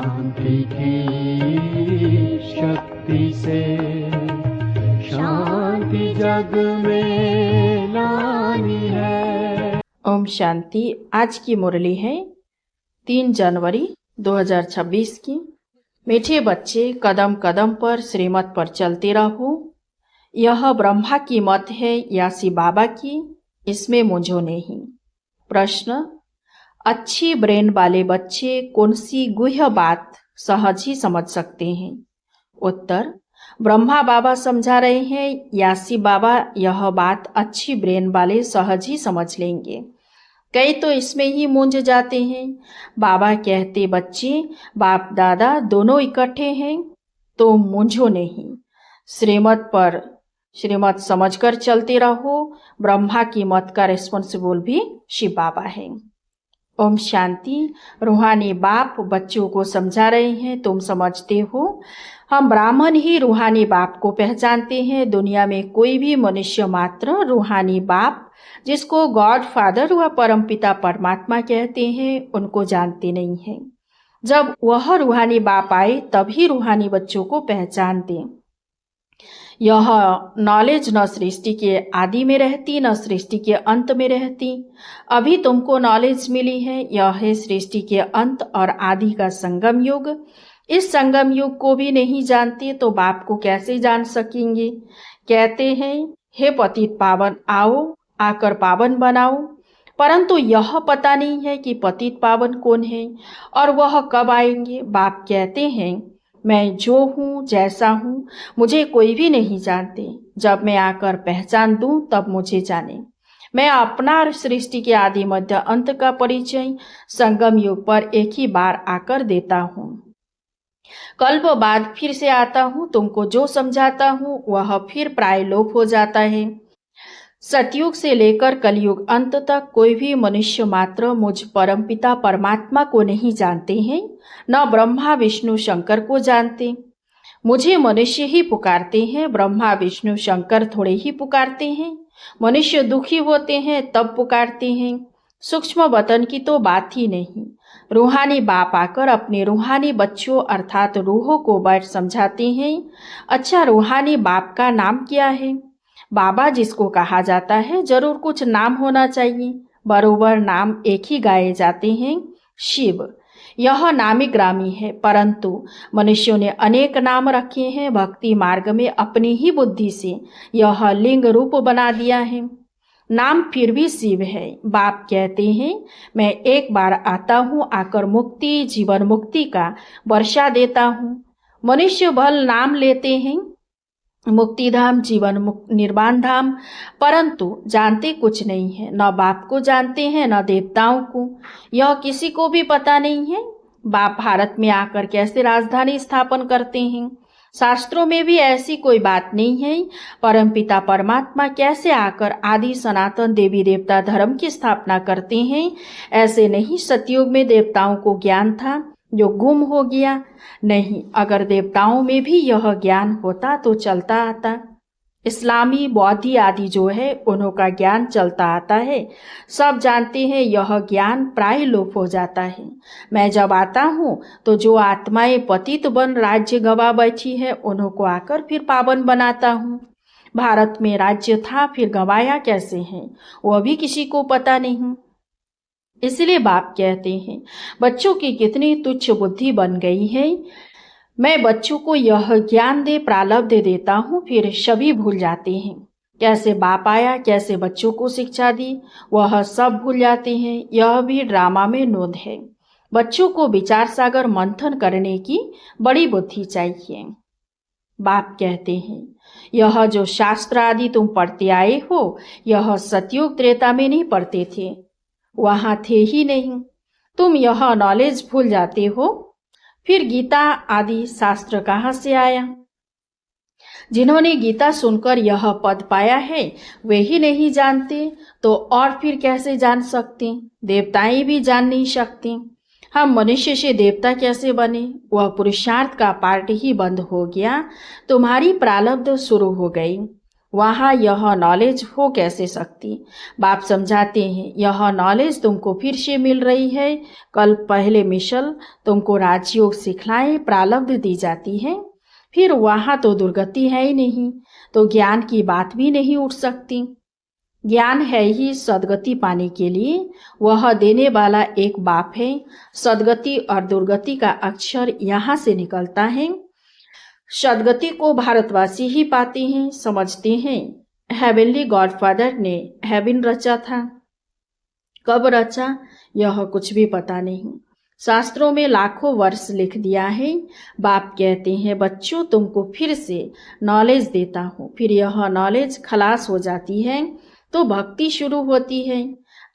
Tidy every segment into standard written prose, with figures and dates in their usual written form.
शांति की शक्ति से शांति जग में लानी है। ओम शांति। आज की मुरली है 3 जनवरी 2026 की। मीठे बच्चे, कदम कदम पर श्रीमत पर चलते रहो। यह ब्रह्मा की मत है या शिव बाबा की, इसमें मुझो नहीं। प्रश्न: अच्छी ब्रेन वाले बच्चे कौन सी गुह्य बात सहज ही समझ सकते हैं? उत्तर: ब्रह्मा बाबा समझा रहे हैं या शिव बाबा, यह बात अच्छी ब्रेन वाले सहज ही समझ लेंगे। कई तो इसमें ही मूंझ जाते हैं। बाबा कहते बच्चे बाप दादा दोनों इकट्ठे हैं, तो मूंझो नहीं। श्रीमत समझकर चलते रहो। ब्रह्मा की मत का रिस्पॉन्सिबल भी शिव बाबा है। ओम शांति। रूहानी बाप बच्चों को समझा रहे हैं, तुम समझते हो। हम ब्राह्मण ही रूहानी बाप को पहचानते हैं। दुनिया में कोई भी मनुष्य मात्र रूहानी बाप, जिसको गॉड फादर व परमपिता परमात्मा कहते हैं, उनको जानते नहीं हैं। जब वह रूहानी बाप आए तभी रूहानी बच्चों को पहचानते। यह नॉलेज न सृष्टि के आदि में रहती, न सृष्टि के अंत में रहती। अभी तुमको नॉलेज मिली है। यह है सृष्टि के अंत और आदि का संगम युग। इस संगम युग को भी नहीं जानते तो बाप को कैसे जान सकेंगे? कहते हैं, हे पतित पावन आओ, आकर पावन बनाओ। परंतु यह पता नहीं है कि पतित पावन कौन है और वह कब आएंगे। बाप कहते हैं, मैं जो हूँ, जैसा हूँ, मुझे कोई भी नहीं जानते। जब मैं आकर पहचान दूं तब मुझे जाने। मैं अपना सृष्टि के आदि मध्य अंत का परिचय संगम युग पर एक ही बार आकर देता हूँ। कल्प बाद फिर से आता हूँ। तुमको जो समझाता हूँ वह फिर प्राय लोप हो जाता है। सतयुग से लेकर कलयुग अंत तक कोई भी मनुष्य मात्र मुझ परमपिता परमात्मा को नहीं जानते हैं, न ब्रह्मा विष्णु शंकर को जानते। मुझे मनुष्य ही पुकारते हैं, ब्रह्मा विष्णु शंकर थोड़े ही पुकारते हैं। मनुष्य दुखी होते हैं तब पुकारते हैं। सूक्ष्म वतन की तो बात ही नहीं। रूहानी बाप आकर अपने रूहानी बच्चों अर्थात रूहों को बैठ समझाते हैं। अच्छा, रूहानी बाप का नाम क्या है? बाबा जिसको कहा जाता है जरूर कुछ नाम होना चाहिए। बरोबर नाम एक ही गाए जाते हैं, शिव। यह नामी ग्रामी है, परंतु मनुष्यों ने अनेक नाम रखे हैं। भक्ति मार्ग में अपनी ही बुद्धि से यह लिंग रूप बना दिया है। नाम फिर भी शिव है। बाप कहते हैं, मैं एक बार आता हूँ, आकर मुक्ति जीवन मुक्ति का वर्षा देता हूँ। मनुष्य भल नाम लेते हैं, मुक्ति धाम, जीवन निर्वाण धाम, परंतु जानते कुछ नहीं है। न बाप को जानते हैं न देवताओं को। यह किसी को भी पता नहीं है। बाप भारत में आकर कैसे राजधानी स्थापन करते हैं? शास्त्रों में भी ऐसी कोई बात नहीं है। परमपिता परमात्मा कैसे आकर आदि सनातन देवी देवता धर्म की स्थापना करते हैं? ऐसे नहीं सतयुग में देवताओं को ज्ञान था जो गुम हो गया। नहीं, अगर देवताओं में भी यह ज्ञान होता तो चलता आता। इस्लामी बौद्धी आदि जो है उन्हों का ज्ञान चलता आता है। सब जानते हैं यह ज्ञान प्राय लोप हो जाता है। मैं जब आता हूँ तो जो आत्माएं पतित बन राज्य गवा बैठी है उन्हों को आकर फिर पावन बनाता हूँ। भारत में राज्य था, फिर गवाया कैसे है वह भी किसी को पता नहीं। इसलिए बाप कहते हैं, बच्चों की कितनी तुच्छ बुद्धि बन गई है। मैं बच्चों को यह ज्ञान दे प्रारब्ध देता हूँ, फिर सभी भूल जाते हैं। कैसे बाप आया, कैसे बच्चों को शिक्षा दी, वह सब भूल जाते हैं। यह भी ड्रामा में नोंद है। बच्चों को विचार सागर मंथन करने की बड़ी बुद्धि चाहिए। बाप कहते हैं, यह जो शास्त्र आदि तुम पढ़ते आए हो, यह सतयुग त्रेता में नहीं पढ़ते थे, वहां थे ही नहीं। तुम यह नॉलेज भूल जाते हो। फिर गीता आदि शास्त्र कहाँ से आया? जिन्होंने गीता सुनकर यह पद पाया है वे ही नहीं जानते तो और फिर कैसे जान सकते? देवताएं भी जान नहीं सकते। हम मनुष्य से देवता कैसे बने? वह पुरुषार्थ का पार्ट ही बंद हो गया। तुम्हारी प्रारब्ध शुरू हो गई। वहाँ यह नॉलेज हो कैसे सकती। बाप समझाते हैं, यह नॉलेज तुमको फिर से मिल रही है। कल पहले मिशल तुमको राजयोग सिखलाएं प्रारब्ध दी जाती है, फिर वहाँ तो दुर्गति है ही नहीं, तो ज्ञान की बात भी नहीं उठ सकती। ज्ञान है ही सदगति पाने के लिए, वह देने वाला एक बाप है। सदगति और दुर्गति का अक्षर यहाँ से निकलता है। सदगति को भारतवासी ही पाते हैं, समझते हैं। हेवनली गॉडफादर ने हेवन रचा था, कब रचा यह कुछ भी पता नहीं। शास्त्रों में लाखों वर्ष लिख दिया है। बाप कहते हैं, बच्चों तुमको फिर से नॉलेज देता हूँ। फिर यह नॉलेज खलास हो जाती है तो भक्ति शुरू होती है।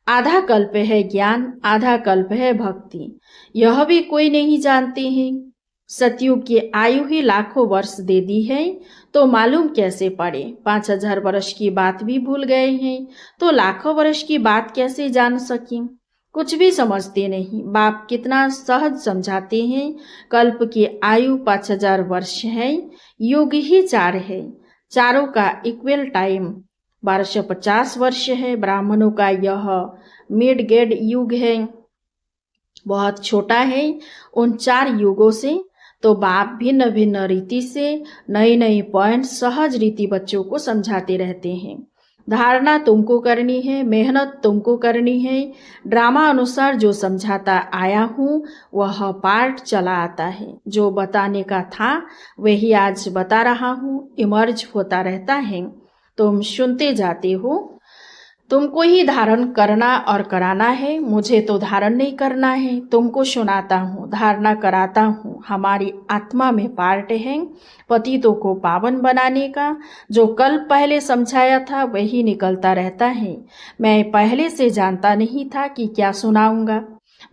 आधा कल्प है ज्ञान, आधा कल्प है भक्ति, यह भी कोई नहीं जानते हैं। सतयुग की आयु ही लाखों वर्ष दे दी है, तो मालूम कैसे पड़े। 5000 वर्ष की बात भी भूल गए हैं, तो लाखों वर्ष की बात कैसे जान सकें। कुछ भी समझते नहीं। बाप कितना सहज समझाते हैं। कल्प की आयु 5000 वर्ष है, युग ही 4 है, चारों का इक्वल टाइम 1250 वर्ष है। ब्राह्मणों का यह मिड गेड युग है, बहुत छोटा है उन 4 युगों से। तो बाप भिन्न भिन्न रीति से नई नई पॉइंट सहज रीति बच्चों को समझाते रहते हैं। धारणा तुमको करनी है, मेहनत तुमको करनी है। ड्रामा अनुसार जो समझाता आया हूँ वह पार्ट चला आता है। जो बताने का था वही आज बता रहा हूँ, इमर्ज होता रहता है, तुम सुनते जाते हो। तुमको ही धारण करना और कराना है, मुझे तो धारण नहीं करना है। तुमको सुनाता हूँ, धारणा कराता हूँ, हमारी आत्मा में पार्ट है पतितों को पावन बनाने का। जो कल पहले समझाया था वही निकलता रहता है। मैं पहले से जानता नहीं था कि क्या सुनाऊंगा।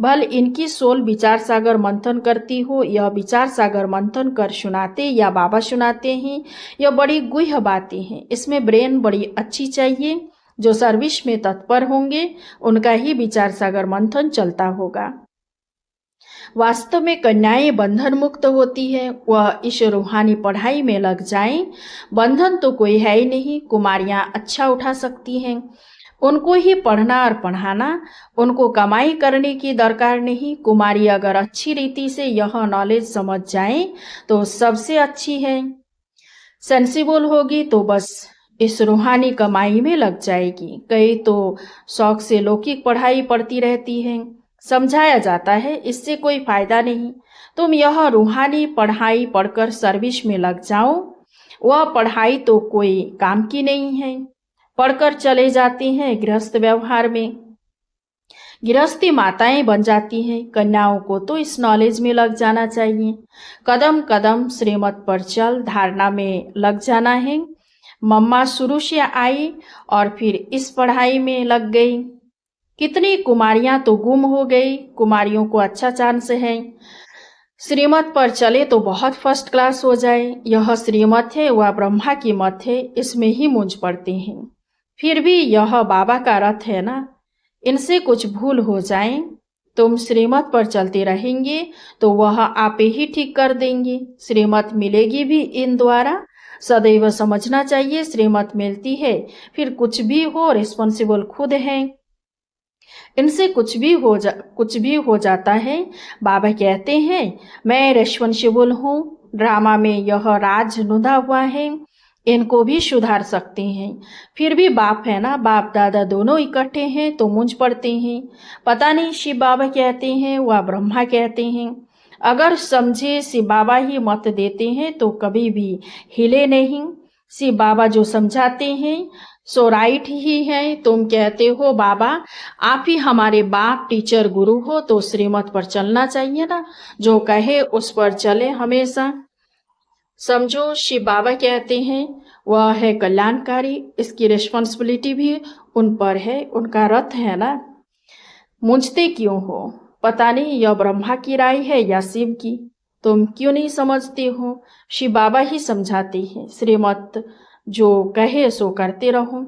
भल इनकी सोल विचार सागर मंथन करती हो, यह विचार सागर मंथन कर सुनाते या बाबा सुनाते हैं, यह बड़ी गुह्य बातें हैं। इसमें ब्रेन बड़ी अच्छी चाहिए। जो सर्विस में तत्पर होंगे उनका ही विचार सागर मंथन चलता होगा। वास्तव में कन्याएं बंधन मुक्त होती है, वह इस रूहानी पढ़ाई में लग जाएं। बंधन तो कोई है ही नहीं, कुमारियां अच्छा उठा सकती हैं, उनको ही पढ़ना और पढ़ाना, उनको कमाई करने की दरकार नहीं। कुमारी अगर अच्छी रीति से यह नॉलेज समझ जाए तो सबसे अच्छी है। सेंसिबल होगी तो बस इस रूहानी कमाई में लग जाएगी। कई तो शौक से लौकिक पढ़ाई पढ़ती रहती हैं, समझाया जाता है, इससे कोई फायदा नहीं। तुम यह रूहानी पढ़ाई पढ़कर सर्विस में लग जाओ। वह पढ़ाई तो कोई काम की नहीं है, पढ़कर चले जाते हैं गृहस्थ व्यवहार में, गृहस्थी माताएं बन जाती हैं। कन्याओं को तो इस नॉलेज में लग जाना चाहिए। कदम कदम श्रीमत पर चल धारणा में लग जाना है। मम्मा शुरू से आई और फिर इस पढ़ाई में लग गई। कितनी कुमारियां तो गुम हो गई। कुमारियों को अच्छा चांस है, श्रीमत पर चले तो बहुत फर्स्ट क्लास हो जाए। यह श्रीमत है, वह ब्रह्मा की मत है, इसमें ही मूंझ पड़ते हैं। फिर भी यह बाबा का रथ है ना, इनसे कुछ भूल हो जाए, तुम श्रीमत पर चलते रहेंगे तो वह आप ही ठीक कर देंगे। श्रीमत मिलेगी भी इन द्वारा। सदैव समझना चाहिए श्रीमत मिलती है, फिर कुछ भी हो रिस्पॉन्सिबल खुद है। इनसे कुछ भी हो जाता है। बाबा कहते हैं मैं रिस्पॉन्सिबल हूँ। ड्रामा में यह राज नुदा हुआ है, इनको भी सुधार सकते हैं। फिर भी बाप है ना, बाप दादा दोनों इकट्ठे हैं तो मूंझ पड़ते हैं। पता नहीं शिव बाबा कहते हैं व ब्रह्मा कहते हैं। अगर समझे शिव बाबा ही मत देते हैं तो कभी भी हिले नहीं। शिव बाबा जो समझाते हैं सो राइट ही है। तुम कहते हो बाबा आप ही हमारे बाप टीचर गुरु हो, तो श्रीमत पर चलना चाहिए ना, जो कहे उस पर चले हमेशा। समझो शिव बाबा कहते हैं वह है कल्याणकारी, इसकी रिस्पॉन्सिबिलिटी भी उन पर है, उनका रथ है ना। मूंझते क्यों हो? पता नहीं यह ब्रह्मा की राय है या शिव की, तुम क्यों नहीं समझते हो? शिव बाबा ही समझाते हैं, श्रीमत जो कहे सो करते रहो।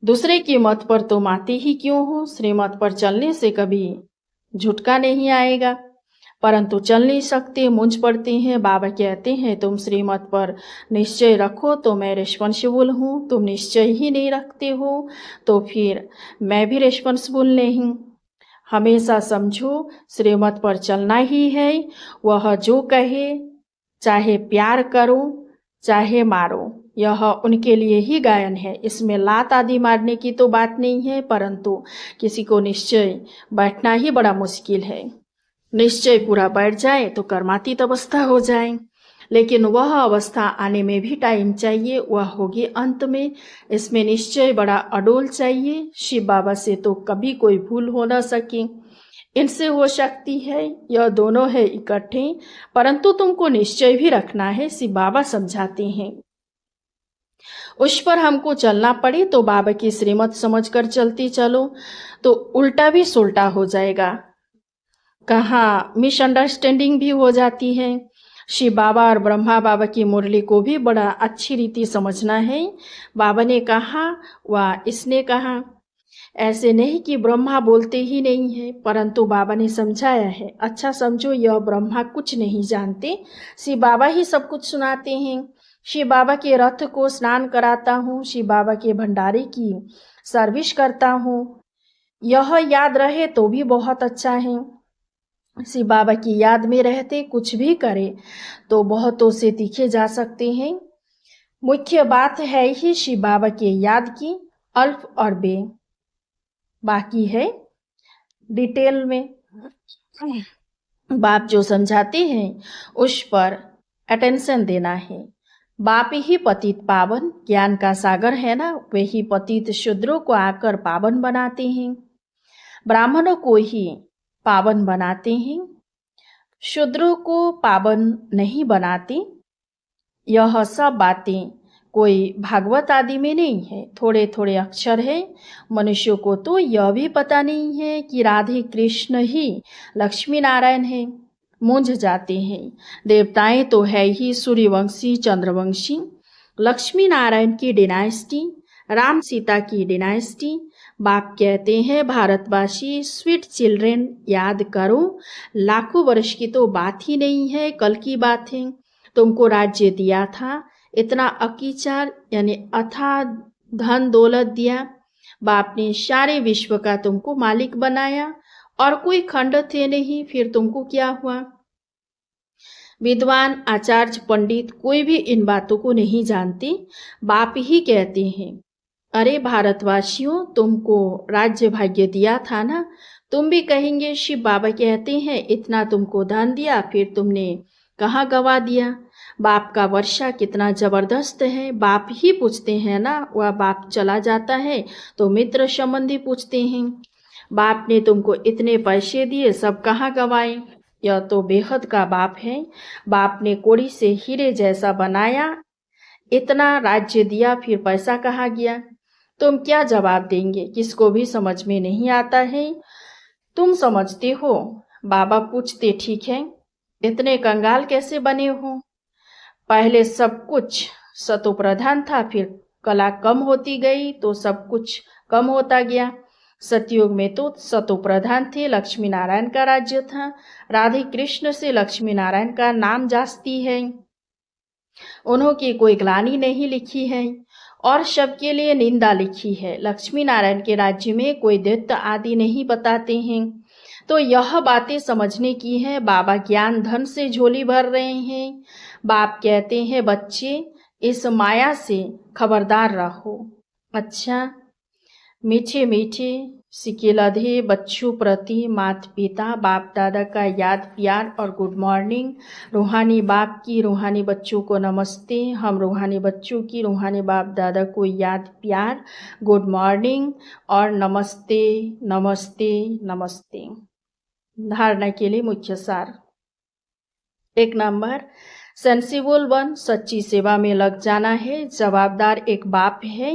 दूसरे की मत पर तुम आते ही क्यों हो? श्रीमत पर चलने से कभी झुटका नहीं आएगा। परंतु चल नहीं सकते, मूंझ पड़ते हैं। बाबा कहते हैं तुम श्रीमत पर निश्चय रखो तो मैं रिस्पॉन्सिबल हूँ, तुम निश्चय ही नहीं रखते हो तो फिर मैं भी रिस्पॉन्सिबल नहीं। हमेशा समझो श्रीमत पर चलना ही है, वह जो कहे, चाहे प्यार करो चाहे मारो, यह उनके लिए ही गायन है। इसमें लात आदि मारने की तो बात नहीं है, परंतु किसी को निश्चय बैठना ही बड़ा मुश्किल है। निश्चय पूरा बैठ जाए तो कर्मातीत अवस्था हो जाए, लेकिन वह अवस्था आने में भी टाइम चाहिए, वह होगी अंत में। इसमें निश्चय बड़ा अडोल चाहिए। शिव बाबा से तो कभी कोई भूल हो न सके, इनसे हो सकती है, यह दोनों है इकट्ठे, परंतु तुमको निश्चय भी रखना है। शिव बाबा समझाते हैं उस पर हमको चलना पड़े तो बाबा की श्रीमत समझकर चलती चलो, तो उल्टा भी सुलटा हो जाएगा। कहाँ मिसअंडरस्टैंडिंग भी हो जाती है। शिव बाबा और ब्रह्मा बाबा की मुरली को भी बड़ा अच्छी रीति समझना है। बाबा ने कहा व इसने कहा, ऐसे नहीं कि ब्रह्मा बोलते ही नहीं है, परंतु बाबा ने समझाया है। अच्छा समझो, यह ब्रह्मा कुछ नहीं जानते, शिव बाबा ही सब कुछ सुनाते हैं। शिव बाबा के रथ को स्नान कराता हूँ, शिव बाबा के भंडारे की सर्विस करता हूँ, यह याद रहे तो भी बहुत अच्छा है। शिव बाबा की याद में रहते कुछ भी करे तो बहुतों से दिखे जा सकते हैं। मुख्य बात है ही शिव बाबा के याद की, अल्फ और बे, बाकी है डिटेल में। बाप जो समझाते हैं उस पर अटेंशन देना है। बाप ही पतित पावन ज्ञान का सागर है ना, वही पतित शूद्रों को आकर पावन बनाते हैं, ब्राह्मणों को ही पावन बनाते हैं, शूद्रों को पावन नहीं बनाते। यह सब बातें कोई भागवत आदि में नहीं है, थोड़े थोड़े अक्षर है। मनुष्यों को तो यह भी पता नहीं है कि राधे कृष्ण ही लक्ष्मी नारायण है, मूंझ जाते हैं। देवताएं तो है ही सूर्यवंशी चंद्रवंशी, लक्ष्मी नारायण की डिनाइस्टी, राम सीता की डिनाइस्टी। बाप कहते हैं भारतवासी स्वीट चिल्ड्रेन याद करो, लाखों वर्ष की तो बात ही नहीं है, कल की बात है। तुमको राज्य दिया था, इतना अकीचार यानी अथाह धन दौलत दिया, बाप ने सारे विश्व का तुमको मालिक बनाया और कोई खंड थे नहीं, फिर तुमको क्या हुआ? विद्वान आचार्य पंडित कोई भी इन बातों को नहीं जानते। बाप ही कहते हैं अरे भारतवासियों, तुमको राज्य भाग्य दिया था ना। तुम भी कहेंगे शिव बाबा कहते हैं इतना तुमको दान दिया, फिर तुमने कहाँ गवा दिया? बाप का वर्षा कितना जबरदस्त है, बाप ही पूछते हैं ना। वह बाप चला जाता है तो मित्र संबंधी पूछते हैं बाप ने तुमको इतने पैसे दिए, सब कहाँ गवाए? यह तो बेहद का बाप है। बाप ने कोड़ी से हीरे जैसा बनाया, इतना राज्य दिया, फिर पैसा कहाँ गया? तुम क्या जवाब देंगे? किसको भी समझ में नहीं आता है। तुम समझते हो? बाबा पूछते ठीक है, इतने कंगाल कैसे बने हो? पहले सब कुछ सतो प्रधान था, फिर कला कम होती गई तो सब कुछ कम होता गया। सतयुग में तो सतो प्रधान थे, लक्ष्मी नारायण का राज्य था। राधे कृष्ण से लक्ष्मी नारायण का नाम जास्ती है, उन्होंने कोई ग्लानि नहीं लिखी है और सबके लिए निंदा लिखी है। लक्ष्मी नारायण के राज्य में कोई दैत्य आदि नहीं बताते हैं। तो यह बातें समझने की है। बाबा ज्ञान धन से झोली भर रहे हैं। बाप कहते हैं बच्चे इस माया से खबरदार रहो। अच्छा, मीठे मीठे सिकेलधे बच्चों प्रति माता पिता बाप दादा का याद प्यार और गुड मॉर्निंग। रूहानी बाप की रूहानी बच्चों को नमस्ते। हम रूहानी बच्चों की रूहानी बाप दादा को याद प्यार, गुड मॉर्निंग और नमस्ते नमस्ते नमस्ते। धारणा के लिए मुख्य सार। 1 नंबर, सेंसिबल वन, सच्ची सेवा में लग जाना है। जवाबदार एक बाप है,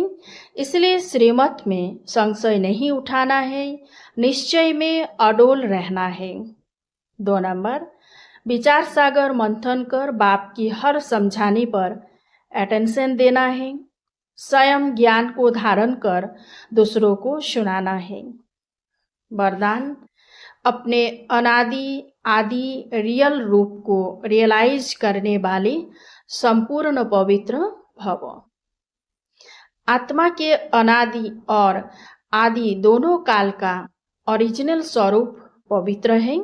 इसलिए श्रीमत में संशय नहीं उठाना है, निश्चय में अडोल रहना है। 2 नंबर, विचार सागर मंथन कर बाप की हर समझाने पर अटेंशन देना है, स्वयं ज्ञान को धारण कर दूसरों को सुनाना है। वरदान, अपने अनादि आदि रियल रूप को रियलाइज करने वाले संपूर्ण पवित्र भव। आत्मा के अनादि और आदि दोनों काल का ओरिजिनल स्वरूप पवित्र है।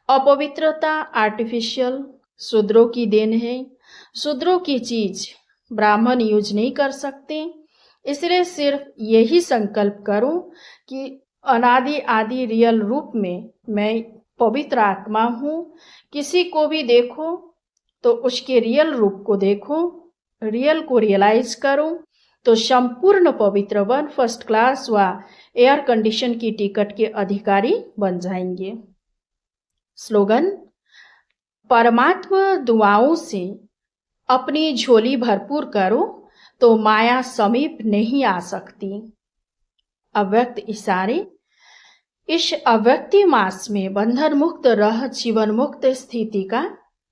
अपवित्रता आर्टिफिशियल शूद्रों की देन है। शूद्रों की चीज ब्राह्मण यूज नहीं कर सकते। इसलिए सिर्फ यही संकल्प करो कि अनादि आदि रियल रूप में मैं पवित्र आत्मा हूँ। किसी को भी देखो तो उसके रियल रूप को देखो, रियल को रियलाइज करो, तो संपूर्ण पवित्र वन फर्स्ट क्लास व एयर कंडीशन की टिकट के अधिकारी बन जाएंगे। स्लोगन, परमात्मा दुआओं से अपनी झोली भरपूर करो तो माया समीप नहीं आ सकती। अव्यक्त इशारे, इस अव्यक्ति मास में बंधन मुक्त रह जीवन मुक्त स्थिति का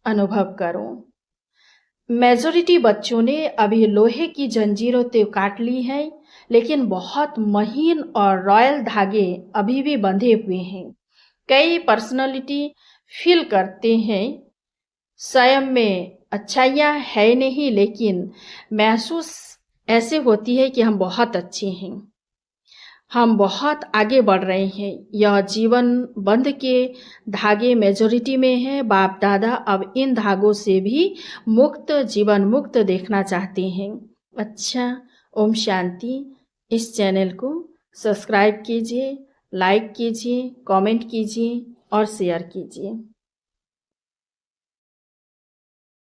अनुभव करो। मेजॉरिटी बच्चों ने अभी लोहे की जंजीरों तो काट ली है, लेकिन बहुत महीन और रॉयल धागे अभी भी बंधे हुए हैं। कई पर्सनालिटी फील करते हैं स्वयं में अच्छाइयाँ है नहीं, लेकिन महसूस ऐसे होती है कि हम बहुत अच्छे हैं, हम बहुत आगे बढ़ रहे हैं। यह जीवन बंध के धागे मेजॉरिटी में है। बाप दादा अब इन धागों से भी मुक्त, जीवन मुक्त देखना चाहते हैं। अच्छा, ओम शांति। इस चैनल को सब्सक्राइब कीजिए, लाइक कीजिए, कमेंट कीजिए और शेयर कीजिए।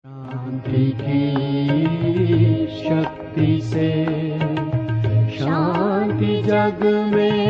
शांति की शक्ति से शांति जग में